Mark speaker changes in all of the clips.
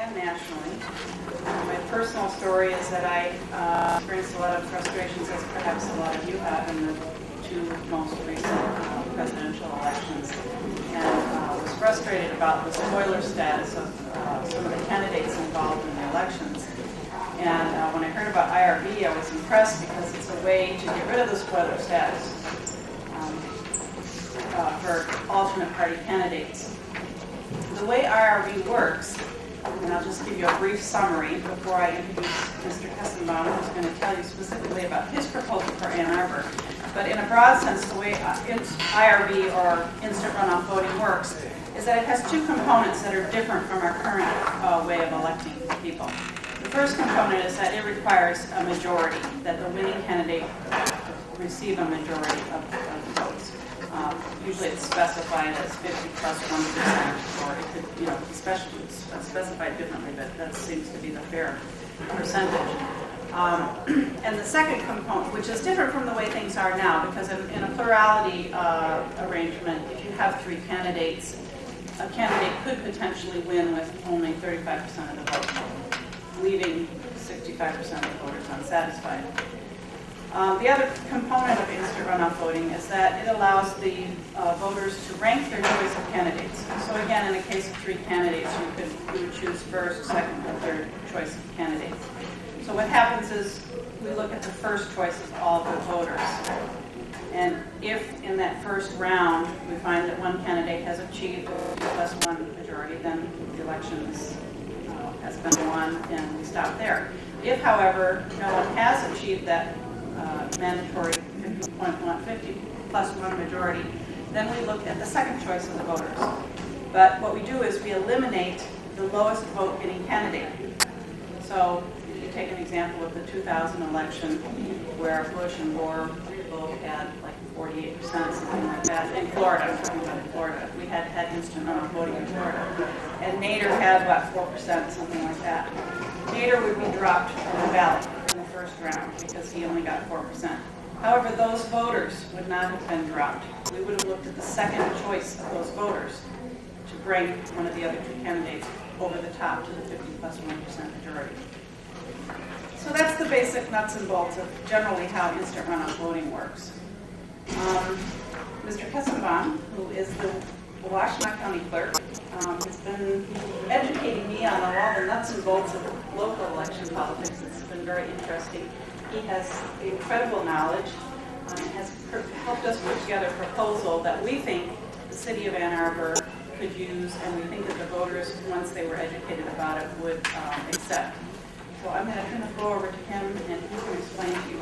Speaker 1: and nationally. My personal story is that I experienced a lot of frustrations, as perhaps a lot of you have, in the two most recent presidential elections, and was frustrated about the spoiler status of some of the candidates involved in the elections. And when I heard about IRV, I was impressed because it's a way to get rid of the spoiler status for alternate party candidates. The way IRV works, and I'll just give you a brief summary before I introduce Mr. Kestenbaum, who's going to tell you specifically about his proposal for Ann Arbor. But in a broad sense, the way IRV, or Instant Runoff Voting, works is that it has two components that are different from our current way of electing people. The first component is that it requires a majority, that the winning candidate receive a majority of the votes. Usually it's specified as 50 plus 1%, or it could, be specified differently, but that seems to be the fair percentage. And the second component, which is different from the way things are now, because in a plurality arrangement, if you have three candidates, a candidate could potentially win with only 35% of the vote, leaving 65% of the voters unsatisfied. The other component of instant runoff voting is that it allows the voters to rank their choice of candidates. So again, in the case of three candidates, you would choose first, second, or third choice of candidates. So what happens is we look at the first choice of all the voters. And if in that first round we find that one candidate has achieved plus one majority, then the election has been won and we stop there. If, however, no one has achieved that mandatory 50 plus one majority, then we look at the second choice of the voters. But what we do is we eliminate the lowest vote getting candidate. So if you take an example of the 2000 election where Bush and Gore both had like 48%, something like that. In Florida, I'm talking about in Florida. We had instant runoff voting in Florida. And Nader had, 4%, something like that. Nader would be dropped from the ballot in the first round because he only got 4%. However, those voters would not have been dropped. We would have looked at the second choice of those voters to bring one of the other two candidates over the top to the 50 plus 1% majority. So that's the basic nuts and bolts of generally how instant runoff voting works. Mr. Kestenbaum, who is the Washtenaw County Clerk, has been educating me on all the nuts and bolts of local election politics. It's been very interesting. He has incredible knowledge and has helped us put together a proposal that we think the city of Ann Arbor could use, and we think that the voters, once they were educated about it, would accept. So I'm going to turn the floor over to him, and he can explain to you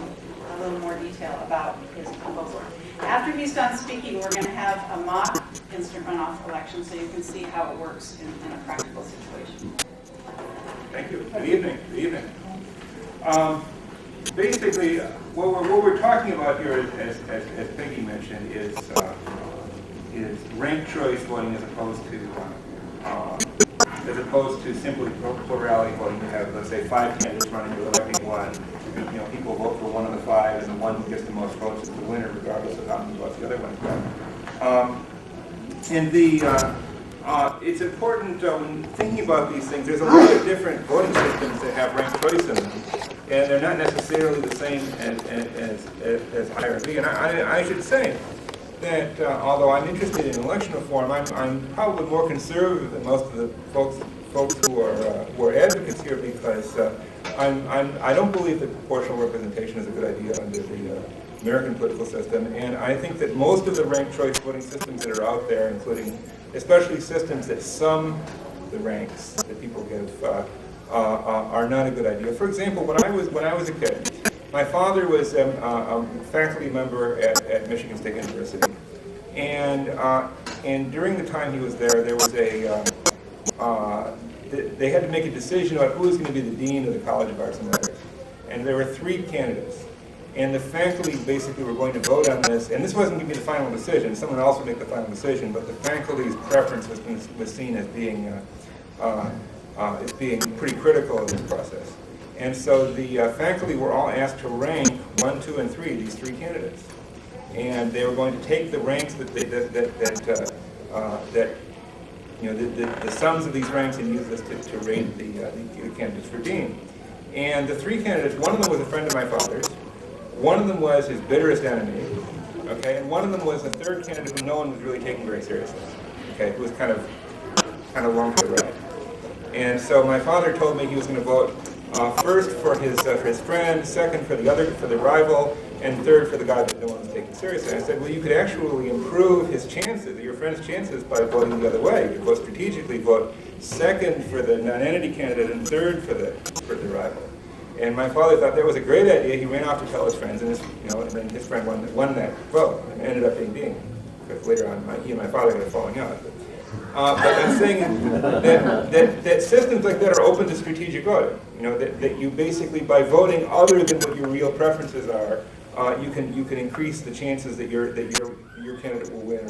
Speaker 1: a little more detail about his proposal. After he's done speaking, we're going to have a mock instant runoff election so you can see how it works in a practical situation.
Speaker 2: Thank you. Good evening. Good evening. Basically, what we're talking about here, as Peggy mentioned, is ranked choice voting as opposed to simply plurality voting. You have, let's say, 5 candidates running, you're electing one. People vote for one of the 5, and the one who gets the most votes is the winner, regardless of how many votes the other one got. It's important when thinking about these things. There's a lot of different voting systems that have ranked choice in them, and they're not necessarily the same as IRV. And I should say that although I'm interested in election reform, I'm probably more conservative than most of the folks who are advocates here, because I don't believe that proportional representation is a good idea under the American political system, and I think that most of the ranked choice voting systems that are out there, including especially systems that sum the ranks that people give, are not a good idea. For example, when I was a kid, my father was a faculty member at Michigan State University, and during the time he was there was they had to make a decision about who was going to be the dean of the College of Arts and Letters, and there were 3 candidates, and the faculty basically were going to vote on this, and this wasn't going to be the final decision. Someone else would make the final decision, but the faculty's preference was seen as being pretty critical of this process. And so the faculty were all asked to rank 1, 2, and 3, these 3 candidates. And they were going to take the ranks that the sums of these ranks and use this to rate the candidates for dean. And the three candidates, one of them was a friend of my father's, one of them was his bitterest enemy, okay, and one of them was the third candidate who no one was really taking very seriously, okay, who was kind of long to the right. And so my father told me he was going to vote first for his friend, second for the rival, and third for the guy that no one was taking seriously. And I said, well, you could actually improve his chances, your friend's chances, by voting the other way. You could vote strategically, vote second for the non-entity candidate and third for the rival. And my father thought that was a great idea. He ran off to tell his friends, and and then his friend won that vote and ended up being dean. Because later on, he and my father had a falling out. But I'm saying that systems like that are open to strategic voting. That you basically, by voting other than what your real preferences are, you can increase the chances that your candidate will win,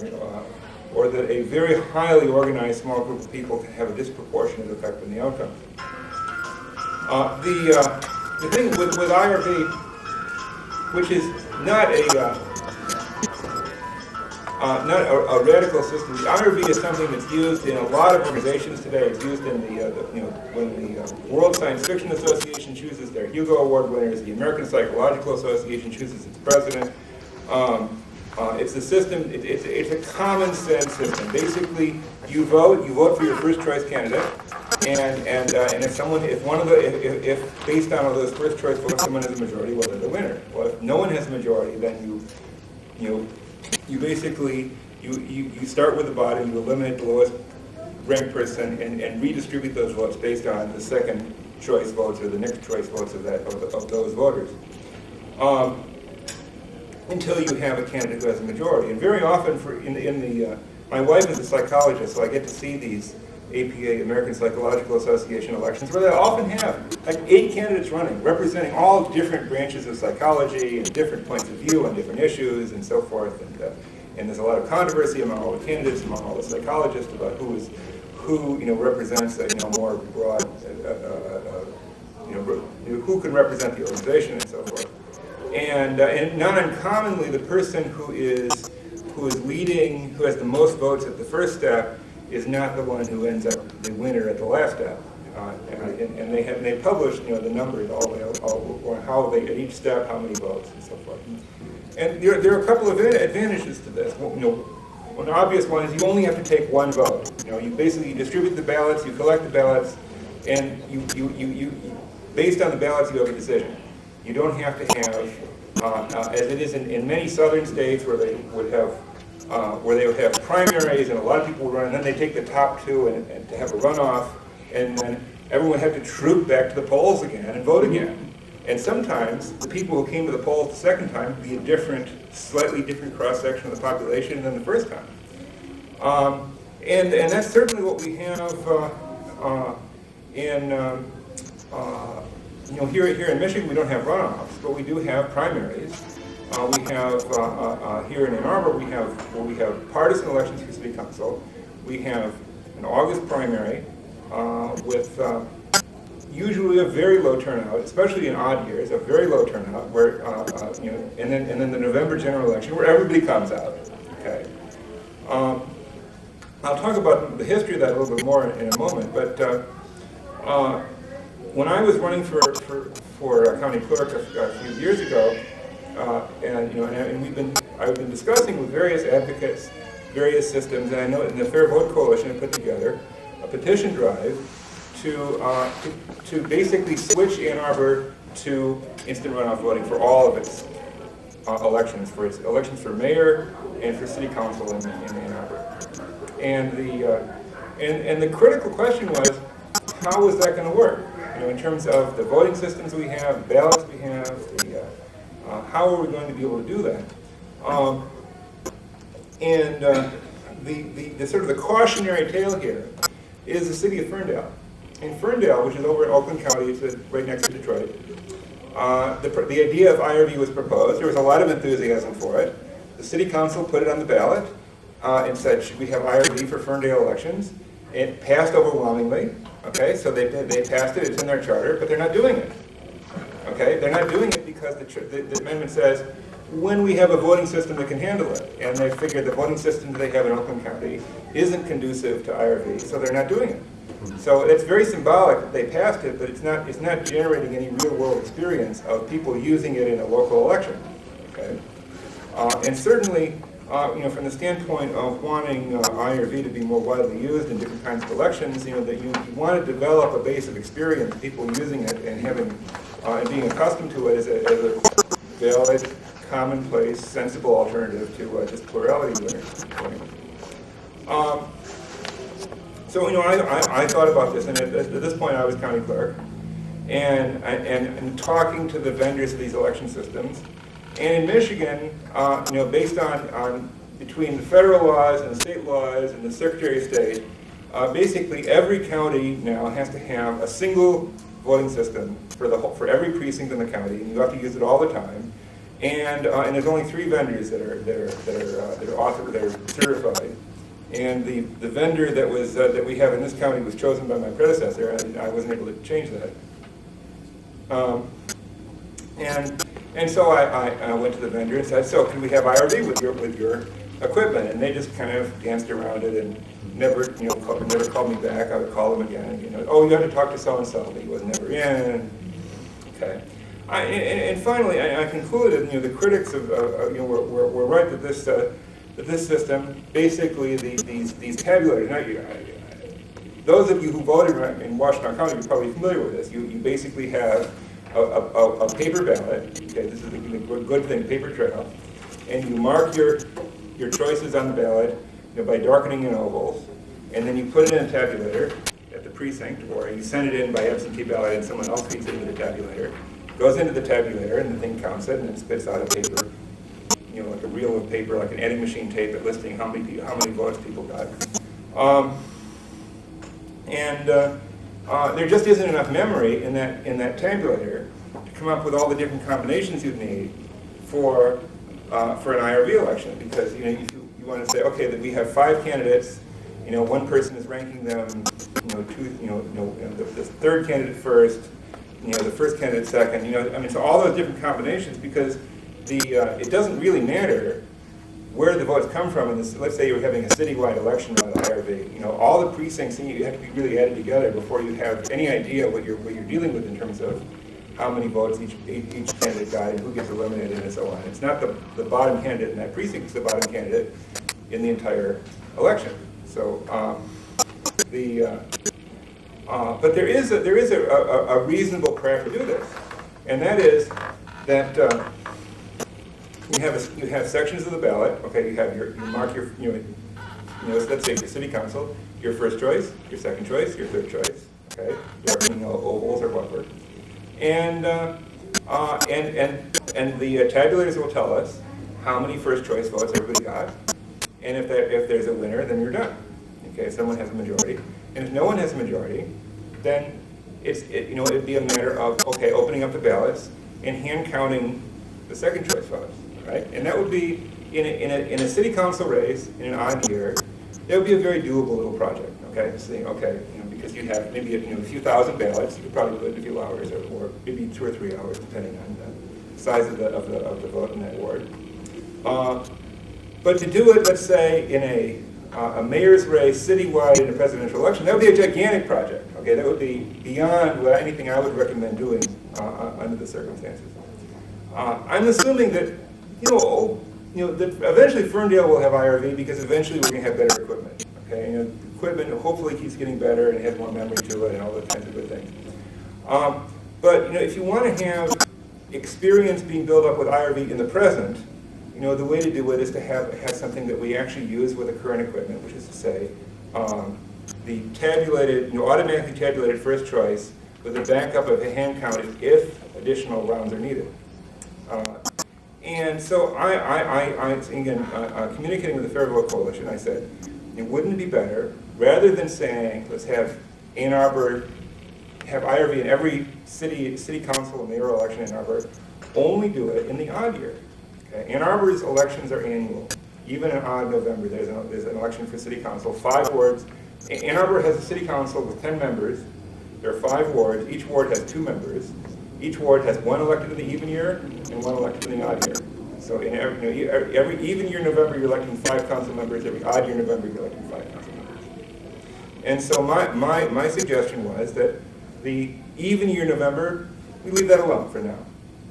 Speaker 2: or that a very highly organized small group of people can have a disproportionate effect on the outcome. The thing with IRV, which is not a radical system. The IRV is something that's used in a lot of organizations today. It's used in when the World Science Fiction Association chooses their Hugo Award winners, the American Psychological Association chooses its president. It's a system. It's a common sense system. Basically, you vote for your first choice candidate, and if based on all those first choice votes, someone has a majority, well, they're the winner. Well, if no one has a majority, then you basically you start with the bottom, you eliminate the lowest ranked person, and redistribute those votes based on the second choice votes or the next choice votes of those voters, until you have a candidate who has a majority. And very often, my wife is a psychologist, so I get to see these APA, American Psychological Association elections, where they often have like 8 candidates running, representing all different branches of psychology and different points of view on different issues and so forth. And there's a lot of controversy among all the candidates, among all the psychologists, about who represents a more broad, who can represent the organization and so forth. And not uncommonly, the person who is leading, who has the most votes at the first step, is not the one who ends up the winner at the last step. And they publish the numbers all how they at each step, how many votes and so forth. And there are a couple of advantages to this. One obvious one is you only have to take one vote. You basically distribute the ballots, you collect the ballots, and you based on the ballots you have a decision. You don't have to have, as it is in many southern states where they would have primaries and a lot of people would run, and then they take the top 2 and to have a runoff, and then everyone had to troop back to the polls again and vote again. And sometimes the people who came to the polls the second time would be a slightly different cross-section of the population than the first time. And that's certainly what we have here in Michigan. We don't have runoffs, but we do have primaries. We have here in Ann Arbor, we have partisan elections for city council. We have an August primary with usually a very low turnout, especially in odd years, a very low turnout. Where and then the November general election, where everybody comes out. Okay. I'll talk about the history of that a little bit more in a moment. But when I was running for county clerk a few years ago. I've been discussing with various advocates, various systems, and I know in the Fair Vote Coalition I put together a petition drive to basically switch Ann Arbor to instant runoff voting for all of its elections, for its elections for mayor and for city council in Ann Arbor. And the critical question was, how was that going to work? In terms of the voting systems we have, ballots we have, how are we going to be able to do that? The sort of the cautionary tale here is the city of Ferndale. In Ferndale, which is over in Oakland County, it's right next to Detroit, the idea of IRV was proposed. There was a lot of enthusiasm for it. The city council put it on the ballot and said, should we have IRV for Ferndale elections? It passed overwhelmingly. Okay, so they passed it. It's in their charter, but they're not doing it. Okay, they're not doing it because the amendment says when we have a voting system that can handle it. And they figured the voting system that they have in Oakland County isn't conducive to IRV, so they're not doing it. So it's very symbolic that they passed it, but it's not generating any real-world experience of people using it in a local election. Okay? And certainly, from the standpoint of wanting IRV to be more widely used in different kinds of elections, that you want to develop a base of experience, people using it and having and being accustomed to it as a valid, commonplace, sensible alternative to just plurality winners. So I thought about this, and at this point I was county clerk, and talking to the vendors of these election systems. And in Michigan, based on between the federal laws and the state laws and the Secretary of State, basically every county now has to have a single voting system for every precinct in the county, and you have to use it all the time. And there's only 3 vendors that are certified. And the vendor that we have in this county was chosen by my predecessor, and I wasn't able to change that. And so I went to the vendor and said, so can we have IRV with your equipment? And they just kind of danced around it and never called me back. I would call them again, and oh, you have to talk to so and so, but he was never in. Okay. And finally, I concluded, the critics were right that this system, basically these tabulators. Now, those of you who voted in Washtenaw County are probably familiar with this. You basically have a paper ballot. Okay, this is a good thing, paper trail, and you mark your choices on the ballot by darkening in ovals, and then you put it in a tabulator at the precinct, or you send it in by absentee ballot, and someone else feeds it into the tabulator. Goes into the tabulator, and the thing counts it, and it spits out a paper, like a reel of paper, like an adding machine tape, listing how many votes people got. There just isn't enough memory in that tabulator to come up with all the different combinations you'd need for an IRV election, because if you want to say, okay, that we have 5 candidates, one person is ranking them, the third candidate first, the first candidate second, so all those different combinations, because it doesn't really matter where the votes come from in this. Let's say you're having a citywide election around IRV. All the precincts you have to be really added together before you have any idea what you're dealing with in terms of how many votes each candidate got and who gets eliminated and so on. It's not the bottom candidate in that precinct; it's the bottom candidate in the entire election. So but there is a reasonable prayer to do this, and that is that you have sections of the ballot. Okay, you mark your let's say for city council, your first choice, your second choice, your third choice. Okay, darkening ovals or whatever, and the tabulators will tell us how many first choice votes everybody got, and if there's a winner, then you're done. Okay, if someone has a majority. And if no one has a majority, then it'd be a matter of, okay, opening up the ballots and hand counting the second choice votes, right? And that would be, in a city council race, in an odd year, that would be a very doable little project, okay? Because you have maybe a few thousand ballots, you could probably do it in a few hours, or maybe 2 or 3 hours, depending on the size of the vote in that ward. But to do it, let's say, in a mayor's race citywide in a presidential election, that would be a gigantic project. Okay, that would be beyond anything I would recommend doing under the circumstances. I'm assuming that that eventually Ferndale will have IRV because eventually we're going to have better equipment. Okay, equipment hopefully keeps getting better and has more memory to it and all those kinds of good things. But if you want to have experience being built up with IRV in the present, the way to do it is to have something that we actually use with the current equipment, which is to say, the tabulated, automatically tabulated first choice with a backup of a hand counted if additional rounds are needed. And so communicating with the Fair Vote Coalition, I said, wouldn't it be better, rather than saying, let's have Ann Arbor have IRV in every city council and mayoral election in Ann Arbor, only do it in the odd year. Okay? Ann Arbor's elections are annual. Even in odd November, there's an election for city council, 5 wards. Ann Arbor has a city council with 10 members. There are 5 wards. Each ward has 2 members. Each ward has 1 elected in the even year and 1 elected in the odd year. So in every even year November, you're electing 5 council members. Every odd year November, you're electing 5 council members. And so my suggestion was that the even year November, we leave that alone for now.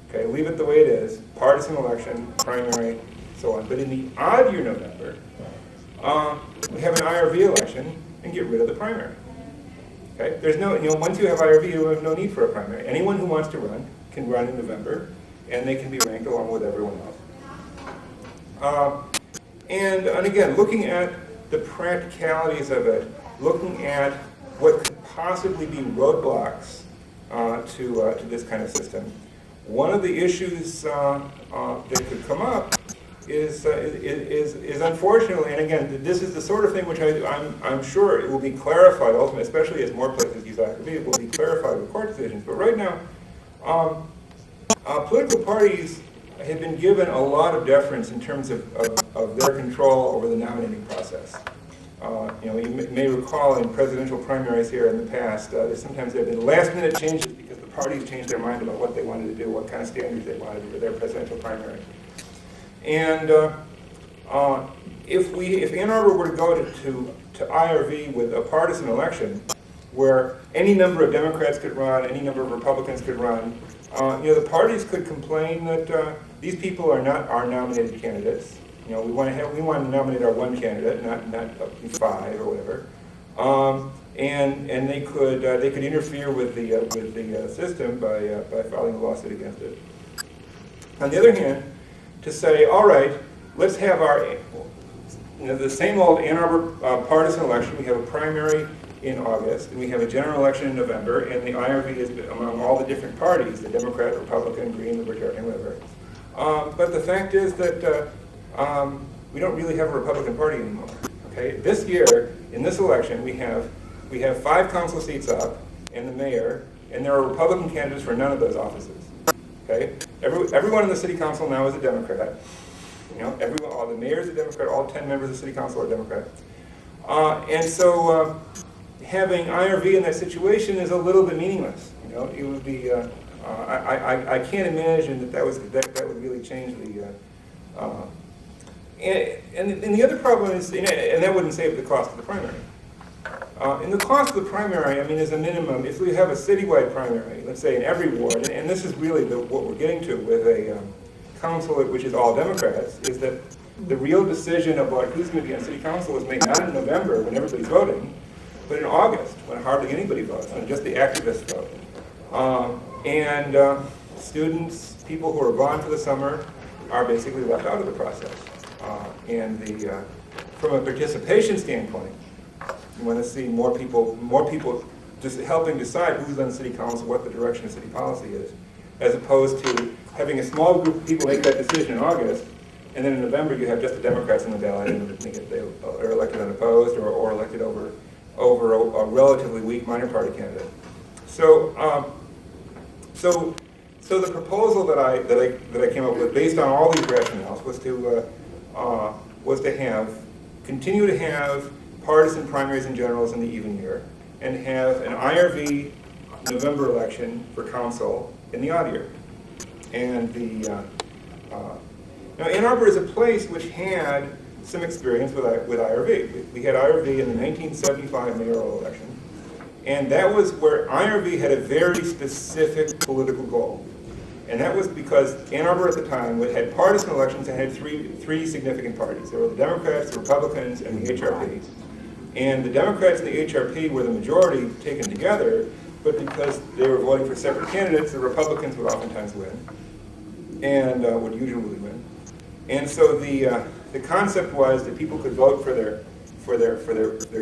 Speaker 2: Okay, leave it the way it is, partisan election, primary, so on. But in the odd year November, we have an IRV election and get rid of the primary. Okay, there's no, once you have IRV, you have no need for a primary. Anyone who wants to run can run in November, and they can be ranked along with everyone else. And again, looking at the practicalities of it, looking at what could possibly be roadblocks to this kind of system. One of the issues that could come up is unfortunately, and again, this is the sort of thing which I'm sure it will be clarified ultimately, especially as more places use IRV, it will be clarified with court decisions. But right now, political parties have been given a lot of deference in terms of their control over the nominating process. You may recall in presidential primaries here in the past, sometimes there have been last-minute changes because the parties changed their mind about what they wanted to do, what kind of standards they wanted for their presidential primary. And if Ann Arbor were to go to IRV with a partisan election, where any number of Democrats could run, any number of Republicans could run, the parties could complain that these people are not our nominated candidates. We want to nominate our one candidate, not 5 or whatever. And they could interfere with the system by filing a lawsuit against it. On the other hand, to say, all right, let's have the same old Ann Arbor partisan election. We have a primary in August, and we have a general election in November, and the IRV is among all the different parties, the Democrat, Republican, Green, Libertarian, whatever. But the fact is that we don't really have a Republican Party anymore. Okay, this year in this election we have 5 council seats up and the mayor, and there are Republican candidates for none of those offices. Okay, everyone in the city council now is a Democrat. All the mayor is a Democrat. All 10 members of the city council are Democrat. And so having IRV in that situation is a little bit meaningless. It would be. I can't imagine that would really change the. And the other problem is, and that wouldn't save the cost of the primary. And the cost of the primary, is a minimum. If we have a citywide primary, let's say in every ward, and this is really what we're getting to with a council which is all Democrats, is that the real decision about who's going to be on city council is made not in November when everybody's voting, but in August when hardly anybody votes, when just the activists vote. And students, people who are gone for the summer, are basically left out of the process. From a participation standpoint, you want to see more people just helping decide who's on city council, what the direction of city policy is, as opposed to having a small group of people make that decision in August, and then in November you have just the Democrats in the ballot, and they are elected unopposed or elected over a relatively weak minor party candidate. So the proposal that I came up with, based on all these rationales, was to continue to have partisan primaries and generals in the even year, and have an IRV November election for council in the odd year. And now Ann Arbor is a place which had some experience with IRV. We had IRV in the 1975 mayoral election, and that was where IRV had a very specific political goal. And that was because Ann Arbor at the time had partisan elections and had three significant parties. There were the Democrats, the Republicans, and the HRP. And the Democrats and the HRP were the majority taken together, but because they were voting for separate candidates, the Republicans would oftentimes win, and would usually win. And so the concept was that people could vote for their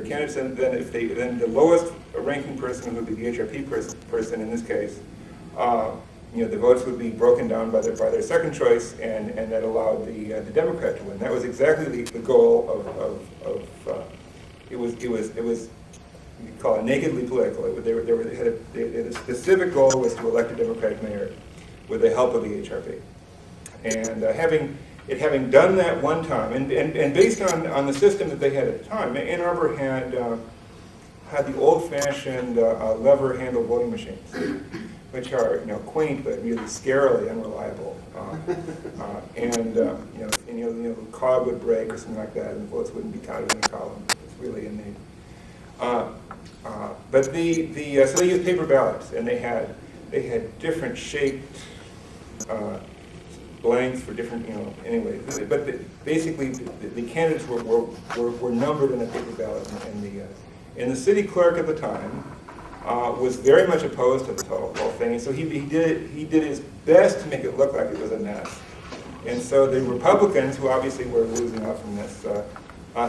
Speaker 2: candidates, and then the lowest ranking person would be the HRP person in this case. The votes would be broken down by their second choice, and that allowed the Democrat to win. That was exactly the goal of it was you could call it nakedly political. They had a specific goal was to elect a Democratic mayor with the help of the HRP. And having done that one time, and based on the system that they had at the time, Ann Arbor had the old-fashioned lever-handle voting machines, which are quaint but really scarily unreliable. The cog would break or something like that, and the votes wouldn't be counted in the column. It's really innate. But so they used paper ballots, and they had different shaped blanks for different, anyway. But basically, the candidates were numbered in a paper ballot, and the city clerk at the time was very much opposed to the whole thing, and so he did his best to make it look like it was a mess. And so the Republicans, who obviously were losing out from this,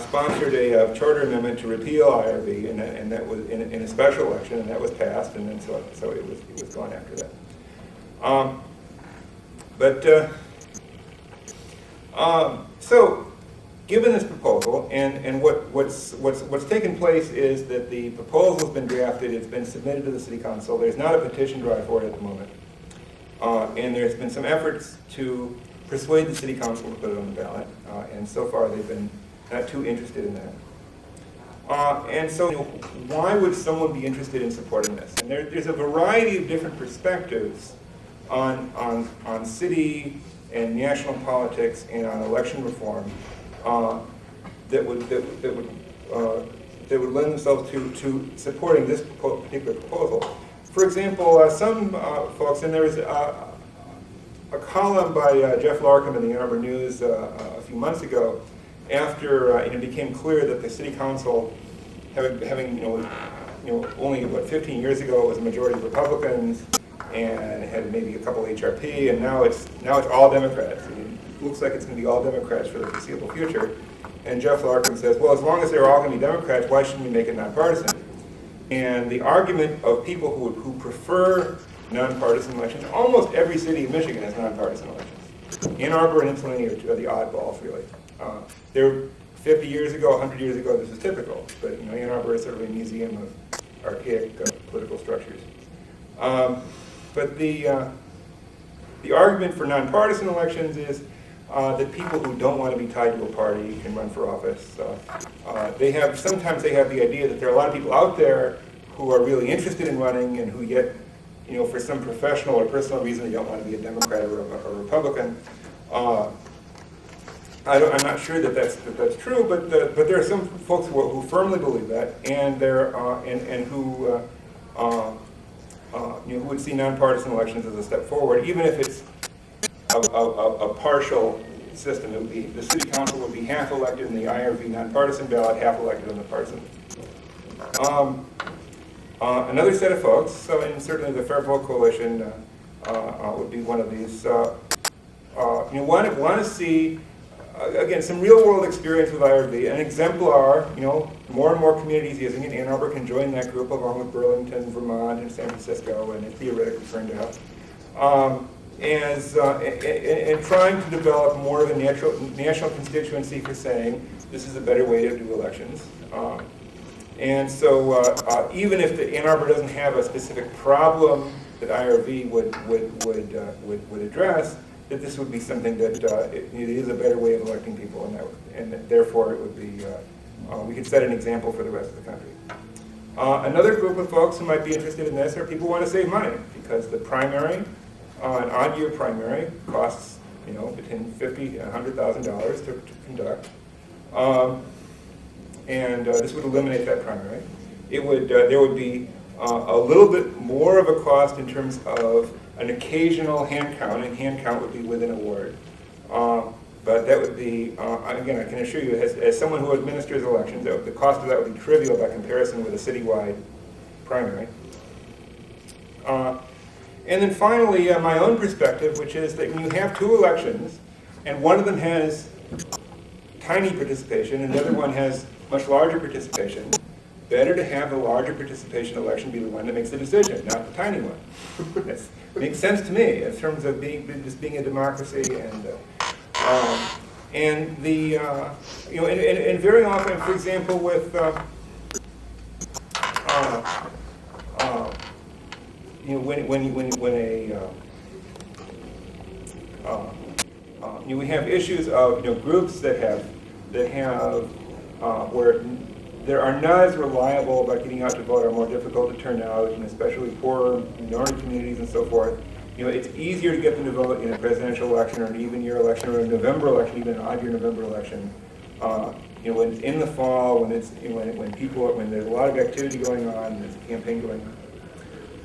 Speaker 2: sponsored a charter amendment to repeal IRV, and that was in a special election, and that was passed, and then so it was gone after that. So, given this proposal, and what's taken place is that the proposal's been drafted, it's been submitted to the city council. There's not a petition drive for it at the moment, and there's been some efforts to persuade the city council to put it on the ballot, and so far they've been not too interested in that. And so, why would someone be interested in supporting this? And there's a variety of different perspectives on city and national politics and on election reform that would lend themselves to supporting this particular proposal. For example, some folks, and there was a column by Jeff Larkham in the Ann Arbor News a few months ago, after it became clear that the city council, having only about 15 years ago it was a majority of Republicans and had maybe a couple HRP, and now it's all Democrats. It looks like it's going to be all Democrats for the foreseeable future. And Jeff Larkham says, well, as long as they're all going to be Democrats, why shouldn't we make it nonpartisan? And the argument of people who prefer nonpartisan elections, almost every city in Michigan has nonpartisan elections. Ann Arbor and Ypsilanti are the oddballs, really. There 50 years ago, 100 years ago, this was typical, but Ann Arbor is sort of a museum of archaic political structures. But the argument for nonpartisan elections is that people who don't want to be tied to a party can run for office. Sometimes they have the idea that there are a lot of people out there who are really interested in running and who yet, for some professional or personal reason, they don't want to be a Democrat or a Republican. I'm not sure that's true, but there are some folks who firmly believe that, and who would see nonpartisan elections as a step forward, even if it's a partial system. It would be, the city council would be half elected in the IRV nonpartisan ballot, half elected on the partisan. Another set of folks, and certainly the Fair Vote Coalition would be one of these, want to see again, some real-world experience with IRV, an exemplar, more and more communities using it. Ann Arbor can join that group along with Burlington, Vermont, and San Francisco, and it theoretically turned out. And trying to develop more of a national constituency for saying this is a better way to do elections. And so even if the Ann Arbor doesn't have a specific problem that IRV would address, that this would be something that it is a better way of electing people, and therefore it would be, we could set an example for the rest of the country. Another group of folks who might be interested in this are people who want to save money, because the primary, an odd-year primary, costs between $50,000 and $100,000 to conduct, and this would eliminate that primary. It would there would be a little bit more of a cost in terms of an occasional hand count, and hand count would be within a ward. But that would be, again, I can assure you, as someone who administers elections, the cost of that would be trivial by comparison with a citywide primary. And then finally, my own perspective, which is that when you have two elections, and one of them has tiny participation, and the other one has much larger participation, better to have the larger participation election be the one that makes the decision, not the tiny one. That makes sense to me in terms of being a democracy, and the and very often, for example, with we have issues of groups that have where there are not as reliable about getting out to vote, are more difficult to turn out, and especially poorer minority communities and so forth. It's easier to get them to vote in a presidential election or an even year election or a November election, even an odd year November election. When it's in the fall, when there's a lot of activity going on, there's a campaign going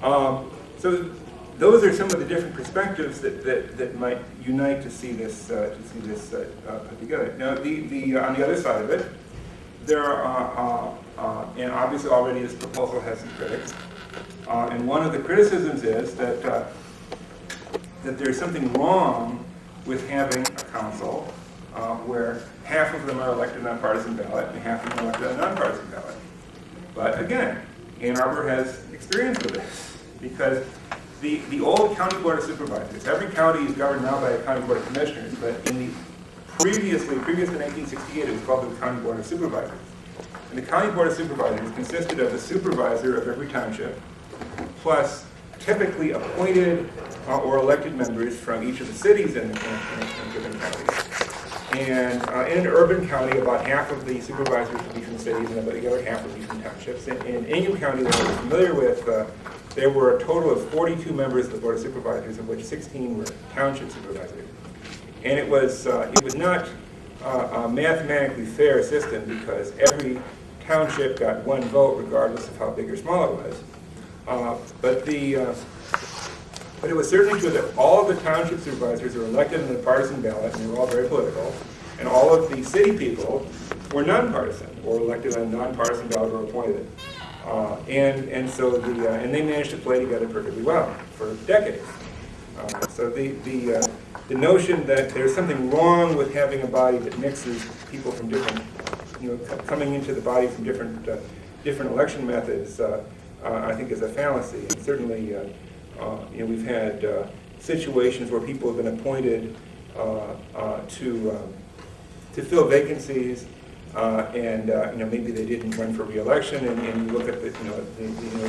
Speaker 2: on. So those are some of the different perspectives that might unite to see this put together. Now, on the other side of it, there are, and obviously already this proposal has some critics, and one of the criticisms is that there's something wrong with having a council where half of them are elected on a partisan ballot and half of them are elected on a nonpartisan ballot. But again, Ann Arbor has experience with this because the old county board of supervisors, every county is governed now by a county board of commissioners, but previous to 1968, it was called the county board of supervisors. And the county board of supervisors consisted of the supervisor of every township, plus typically appointed or elected members from each of the cities in different counties. And in an urban county, about half of the supervisors would be from cities and about the other half would be from townships. In Ingham County, that I was familiar with, there were a total of 42 members of the Board of Supervisors, of which 16 were township supervisors. And it was not a mathematically fair system because every township got one vote regardless of how big or small it was. But it was certainly true that all of the township supervisors were elected on a partisan ballot, and they were all very political. And all of the city people were nonpartisan, or elected on a nonpartisan ballot or appointed. And they managed to play together perfectly well for decades. So the notion that there's something wrong with having a body that mixes people from different, coming into the body from different election methods, I think is a fallacy. And certainly, we've had situations where people have been appointed to fill vacancies, and maybe they didn't run for re-election, and you look at the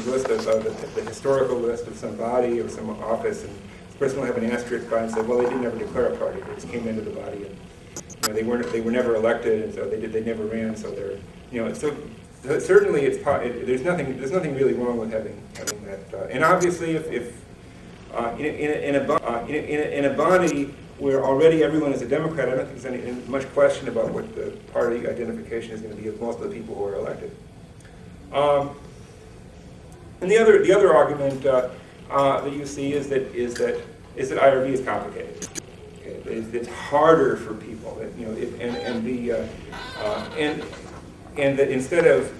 Speaker 2: list of the historical list of some body or some office, and this person will have an asterisk by and say, well, they didn't ever declare a party, they just came into the body, and they were never elected, and so they never ran, so they're so certainly there's nothing really wrong with having that, and obviously if in a body where already everyone is a Democrat, I don't think there's any much question about what the party identification is going to be of most of the people who are elected. And the other argument that you see is that IRB is complicated. Okay? It's harder for people, and that instead of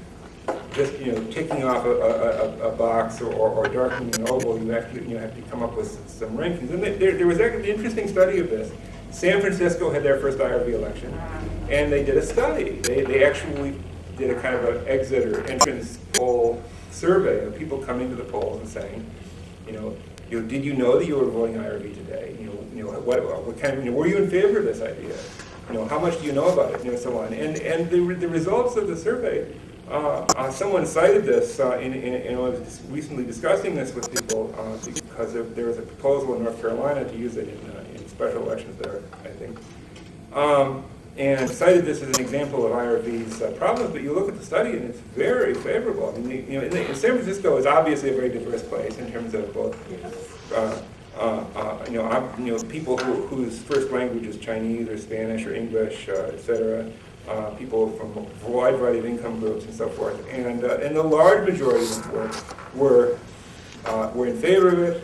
Speaker 2: just ticking off a box or darkening an oval, you have to come up with some rankings. And there was actually an interesting study of this. San Francisco had their first IRB election, and they did a study. They actually did a kind of an exit or entrance poll survey of people coming to the polls and saying, did you know that you were voting IRB today? What kind of, were you in favor of this idea? How much do you know about it? So on. And the results of the survey. Someone cited this, and I was recently discussing this with people because there was a proposal in North Carolina to use it in special elections there, I think. And cited this as an example of IRB's problems, but you look at the study and it's very favorable. I mean, San Francisco is obviously a very diverse place in terms of both, people whose first language is Chinese or Spanish or English, etc. People from a wide variety of income groups and so forth, and the large majority of them were in favor of it,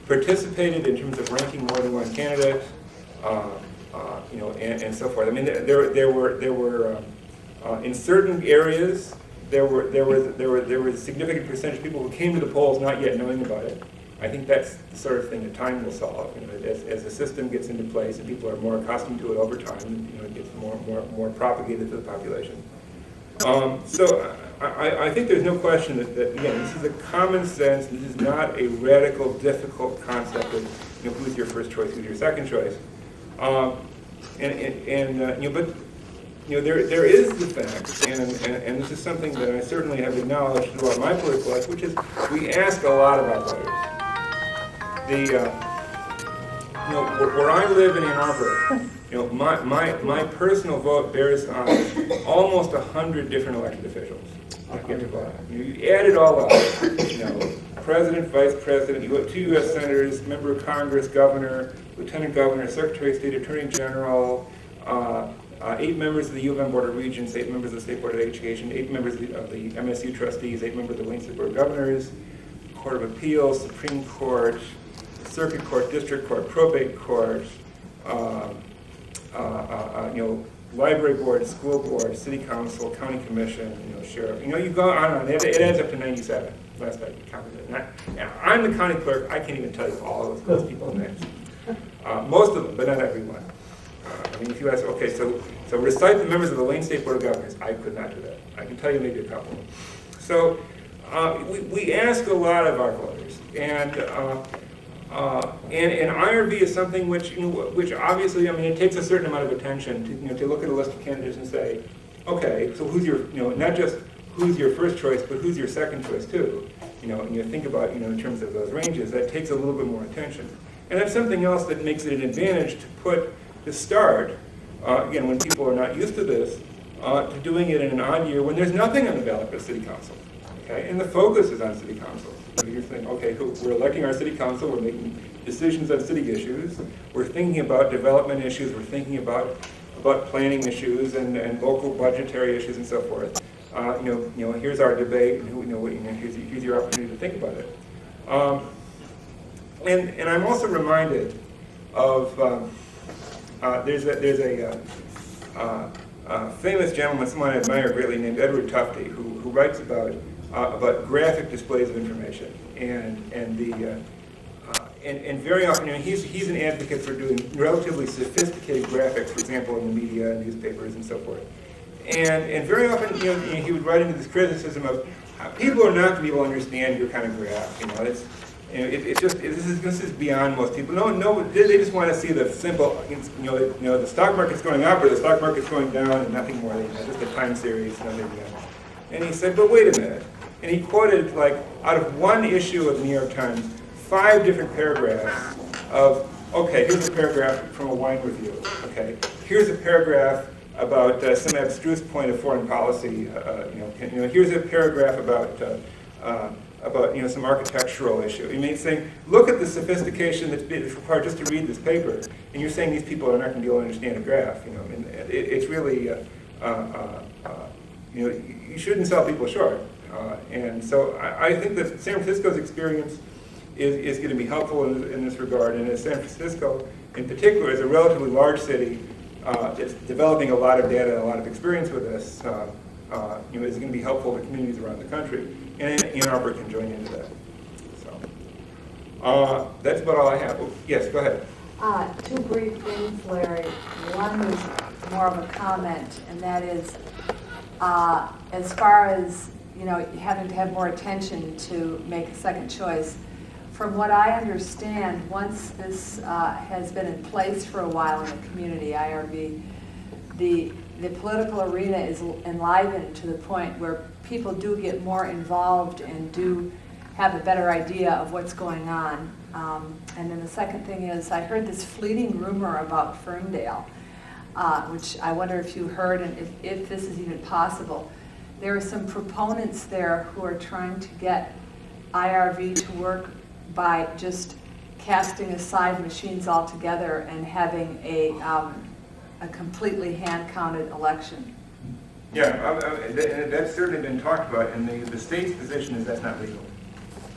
Speaker 2: participated in terms of ranking more than one candidate, and so forth. I mean, there were in certain areas there was a significant percentage of people who came to the polls not yet knowing about it. I think that's the sort of thing that time will solve. As the system gets into place and people are more accustomed to it over time, it gets more propagated to the population. So I think there's no question that again, this is a common sense. This is not a radical, difficult concept of who's your first choice, who's your second choice. But there is the fact, and this is something that I certainly have acknowledged throughout my political life, which is we ask a lot of our voters. Where I live in Ann Arbor, my personal vote bears on almost 100 different elected officials that get to vote. You add it all up, president, vice president, you have 2 U.S. senators, member of Congress, governor, lieutenant governor, secretary of state, attorney general, 8 members of the U of M Board of Regents, 8 members of the State Board of Education, 8 members of the MSU trustees, 8 members of the Wayne State Board of Governors, Court of Appeals, Supreme Court, Circuit Court, District Court, Probate Court, Library Board, School Board, City Council, County Commission, Sheriff. You go on and on. It adds up to 97. Last I counted it. I'm the county clerk. I can't even tell you all of those people's names. Most of them, but not everyone. If you ask, okay, so recite the members of the Wayne State Board of Governors. I could not do that. I can tell you maybe a couple. So we ask a lot of our voters, and IRV is something which obviously, it takes a certain amount of attention to look at a list of candidates and say, okay, so who's your, not just who's your first choice, but who's your second choice too. And you think about, in terms of those ranges, that takes a little bit more attention. And that's something else that makes it an advantage to start, again, when people are not used to this, to doing it in an odd year when there's nothing on the ballot but city council. Okay? And the focus is on city council. So you're saying, okay, we're electing our city council, we're making decisions on city issues, we're thinking about development issues, we're thinking about planning issues and local budgetary issues and so forth. Here's our debate, and here's your opportunity to think about it. And I'm also reminded of there's a famous gentleman, someone I admire greatly, named Edward Tufte, who writes about graphic displays of information, and very often, he's an advocate for doing relatively sophisticated graphics, for example, in the media and newspapers and so forth. And very often, he would write into this criticism of people are not going to be able to understand your kind of graph. This is beyond most people. No, they just want to see the simple, the stock market's going up or the stock market's going down, and nothing more than just a time series. And he said, but wait a minute. And he quoted, out of one issue of the New York Times, 5 different paragraphs of, okay, here's a paragraph from a wine review. Okay, here's a paragraph about some abstruse point of foreign policy. Here's a paragraph about some architectural issue. Saying, look at the sophistication that's required just to read this paper, and you're saying these people are not going to be able to understand a graph. It's really, you shouldn't sell people short. And so I think that San Francisco's experience is going to be helpful in this regard. And as San Francisco, in particular, is a relatively large city that's developing a lot of data and a lot of experience with this, is going to be helpful to communities around the country. And Ann Arbor can join into that. So that's about all I have. Oh, yes, go ahead.
Speaker 3: 2 brief things, Larry. One is more of a comment, and that is, as far as having to have more attention to make a second choice. From what I understand, once this has been in place for a while in the community, IRV, the political arena is enlivened to the point where people do get more involved and do have a better idea of what's going on. And then the second thing is, I heard this fleeting rumor about Ferndale, which I wonder if you heard and if this is even possible. There are some proponents there who are trying to get IRV to work by just casting aside machines altogether and having a completely hand-counted election.
Speaker 2: Yeah, that's certainly been talked about, and the state's position is that's not legal.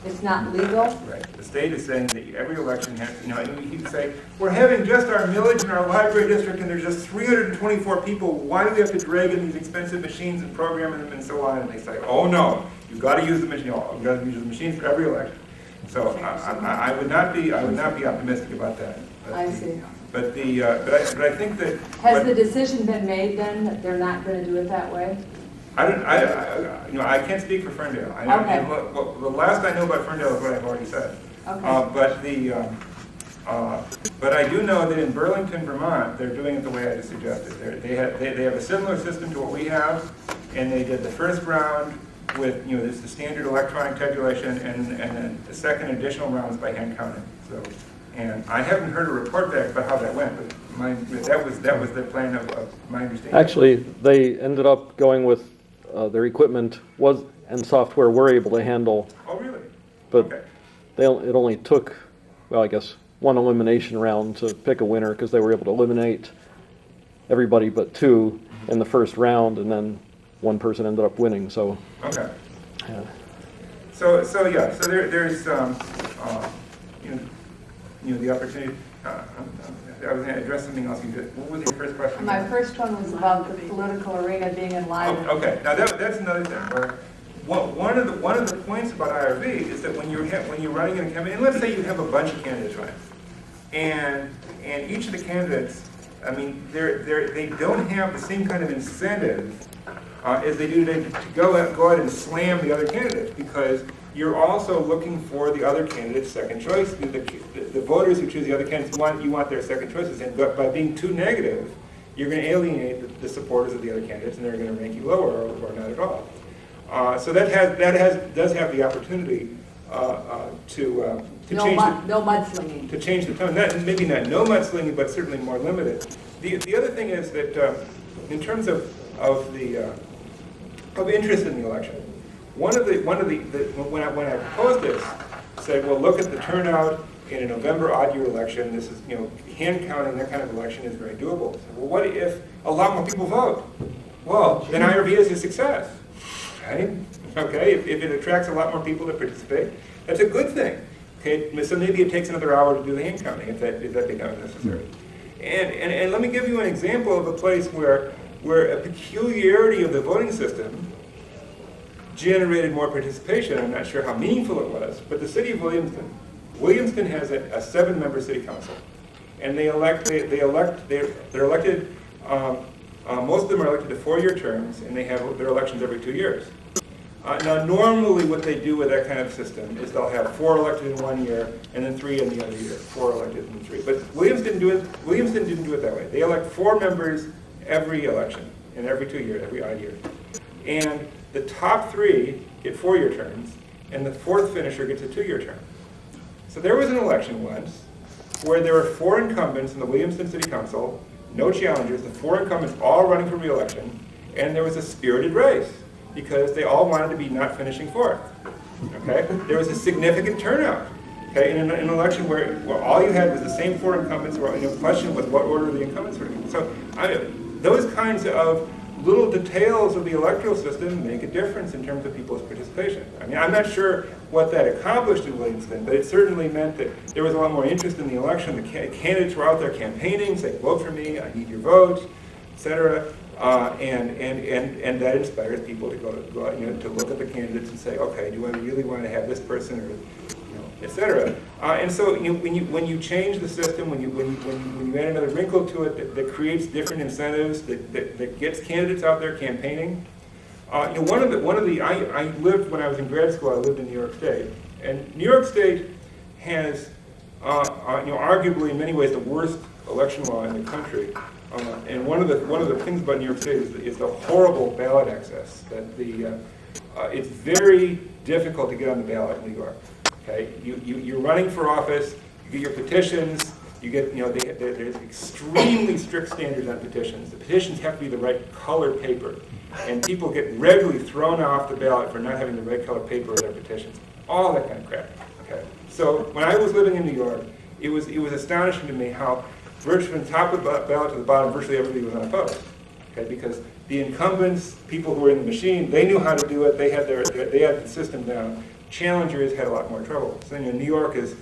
Speaker 3: It's not legal?
Speaker 2: Right. The state is saying that every election has, you can say, we're having just our millage in our library district and there's just 324 people. Why do we have to drag in these expensive machines and program them and so on? And they say, oh no, you've got to use the machine. You've got to use the machines for every election. So I would not be optimistic about that.
Speaker 3: I see.
Speaker 2: But I think that
Speaker 3: has the decision been made then that they're not going to do it that way?
Speaker 2: I can't speak for Ferndale.
Speaker 3: Okay.
Speaker 2: The last I know about Ferndale is what I've already said.
Speaker 3: Okay.
Speaker 2: But I do know that in Burlington, Vermont, they're doing it the way I just suggested. They have a similar system to what we have, and they did the first round with this the standard electronic tabulation, and then the second additional rounds by hand counting. So And I haven't heard a report back about how that went, but that was the plan of my understanding.
Speaker 4: Actually, they ended up going with their equipment and software were able to handle,
Speaker 2: Oh, really?
Speaker 4: but
Speaker 2: Okay.
Speaker 4: it only took, well, I guess, one elimination round to pick a winner because they were able to eliminate everybody but two in the first round, and then one person ended up winning. So,
Speaker 2: Okay.
Speaker 4: yeah.
Speaker 2: So there's the opportunity. I was going to address something else you did. What was your first question?
Speaker 3: My first one was about the political arena being in line.
Speaker 2: Oh, okay. Now that's another thing. Where one of the points about IRV is that when you're running in a campaign, and let's say you have a bunch of candidates running, and each of the candidates, I mean, they don't have the same kind of incentive as they do today to go out and slam the other candidates, because you're also looking for the other candidate's second choice. The voters who choose the other candidates you want their second choices, and by being too negative, you're going to alienate the supporters of the other candidates, and they're going to rank you lower or not at all. So that does have the opportunity to change the tone. Maybe not no mudslinging, but certainly more limited. The other thing is that in terms of interest in the election, when I proposed this, said, well, look at the turnout in a November odd year election. This is, hand counting, that kind of election is very doable. So, well, what if a lot more people vote? Well, then IRV is a success, right? Okay, if it attracts a lot more people to participate, that's a good thing. Okay, so maybe it takes another hour to do the hand counting if that becomes necessary. And let me give you an example of a place where a peculiarity of the voting system generated more participation. I'm not sure how meaningful it was, but the city of Williamston has a 7-member city council, and they're elected. Most of them are elected to 4-year terms, and they have their elections every 2 years. Now, normally what they do with that kind of system is they'll have 4 elected in 1 year, and then 3 in the other year. 4 elected and 3. But Williamston didn't do it that way. They elect 4 members every election, and every 2 years, every odd year. And the top 3 get 4-year terms, and the 4th finisher gets a 2-year term. So there was an election once where there were 4 incumbents in the Williamston City Council, no challengers, the 4 incumbents all running for re-election, and there was a spirited race because they all wanted to be not finishing 4th. Okay? There was a significant turnout. Okay? In an election where all you had was the same 4 incumbents, where the question was what order the incumbents were in. So those kinds of little details of the electoral system make a difference in terms of people's participation. I mean, I'm not sure what that accomplished in Williamston, but it certainly meant that there was a lot more interest in the election. The candidates were out there campaigning, saying, vote for me, I need your vote, etc. And that inspires people to go out, to look at the candidates and say, okay, do I really want to have this person, or, etc. And so when you change the system, when you add another wrinkle to it that creates different incentives, that gets candidates out there campaigning. I lived, when I was in grad school, I lived in New York State, and New York State has arguably in many ways the worst election law in the country. And one of the things about New York State is the horrible ballot access. That it's very difficult to get on the ballot in New York. Okay, you're running for office, you get your petitions, you get, there's extremely strict standards on petitions. The petitions have to be the right color paper, and people get regularly thrown off the ballot for not having the right color paper with their petitions. All that kind of crap. Okay, so when I was living in New York, it was astonishing to me how virtually from the top of the ballot to the bottom, virtually everybody was unopposed. Okay, because the incumbents, people who were in the machine, they knew how to do it. They had the system down. Challengers had a lot more trouble. So New York is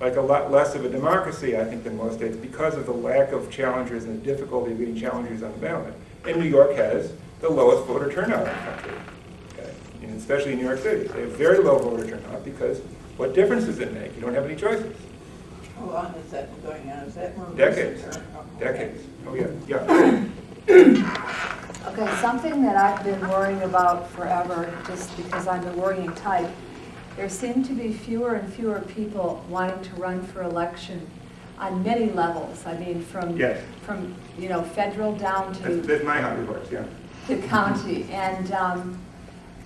Speaker 2: like a lot less of a democracy, I think, than most states because of the lack of challengers and the difficulty of getting challengers on the ballot. And New York has the lowest voter turnout in the country, okay? And especially in New York City. They have very low voter turnout because what difference does it make? You don't have any choices.
Speaker 5: How long is that going on? Is that more
Speaker 2: Decades.
Speaker 5: recent or-
Speaker 2: Decades. Oh, yeah.
Speaker 3: Okay, something that I've been worrying about forever, just because I'm a worrying type, there seem to be fewer and fewer people wanting to run for election on many levels. I mean, from federal down to
Speaker 2: That's my hobby horse, yeah.
Speaker 3: the county. And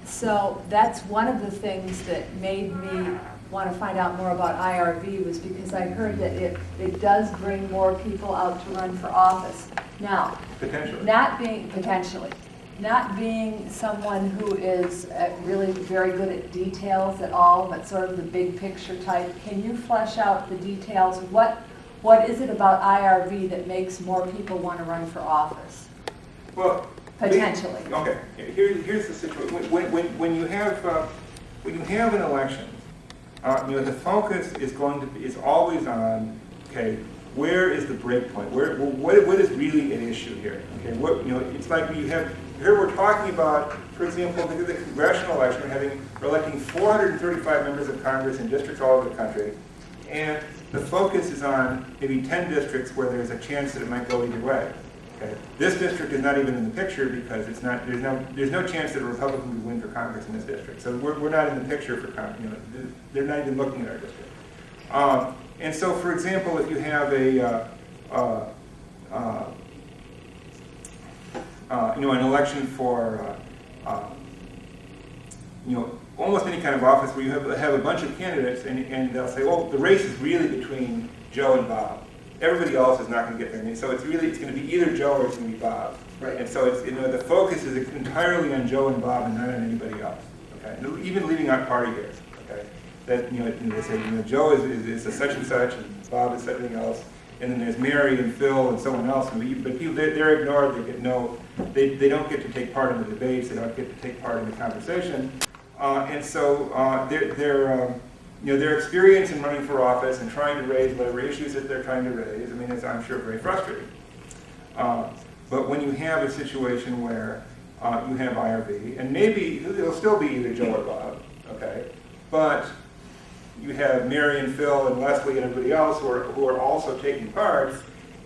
Speaker 3: So that's one of the things that made me want to find out more about IRV, was because I heard that it does bring more people out to run for office. Now,
Speaker 2: Potentially.
Speaker 3: not being someone who is really very good at details at all, but sort of the big picture type, can you flesh out the details? What is it about IRV that makes more people want to run for office?
Speaker 2: Well,
Speaker 3: Potentially.
Speaker 2: Okay, here's the situation. When you have an election, the focus is always on, okay, where is the break point? What is really an issue here? Okay, it's like here we're talking about, for example, the congressional election, we're electing 435 members of Congress in districts all over the country, and the focus is on maybe 10 districts where there's a chance that it might go either way. Okay. This district is not even in the picture because there's no chance that a Republican would win for Congress in this district. So we're not in the picture for Congress. They're not even looking at our district. And so, for example, if you have an election for almost any kind of office where you have a bunch of candidates and they'll say, well, the race is really between Joe and Bob. Everybody else is not going to get there. So it's going to be either Joe or it's going to be Bob. Right. And so it's the focus is entirely on Joe and Bob and not on anybody else. Okay. And even leaving out party hairs. Okay. That they say Joe is a such and such and Bob is something else. And then there's Mary and Phil and someone else. But people they're ignored. They don't get to take part in the debates. They don't get to take part in the conversation. And so their experience in running for office and trying to raise whatever issues that they're trying to raise, it's, I'm sure, very frustrating. But when you have a situation where you have IRV, and maybe it'll still be either Joe or Bob, okay, but you have Mary and Phil and Leslie and everybody else who are also taking part,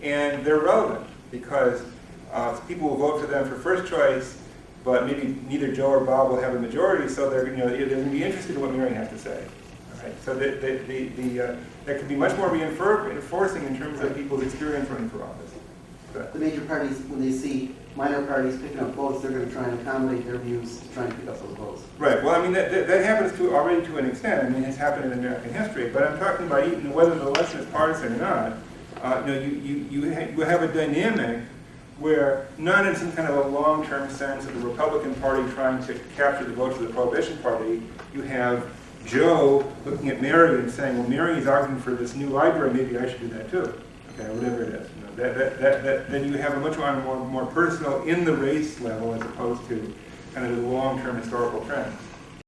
Speaker 2: and they're relevant because people will vote for them for first choice, but maybe neither Joe or Bob will have a majority, so they're going to be interested in what Mary has to say. Right? So that could be much more reinforcing in terms of people's experience running for office.
Speaker 6: The major parties, when they see minor parties picking up votes, they're going to try and accommodate their views to try and pick up those votes.
Speaker 2: Right. Well, that happens already to an extent. It's happened in American history. But I'm talking about even whether the election is partisan or not. You have a dynamic where, not in some kind of a long-term sense of the Republican Party trying to capture the votes of the Prohibition Party, you have Joe looking at Mary and saying, well, Mary's arguing for this new library, maybe I should do that too. Okay, whatever it is. Then you have a much more personal, in the race level as opposed to kind of the long-term historical trends.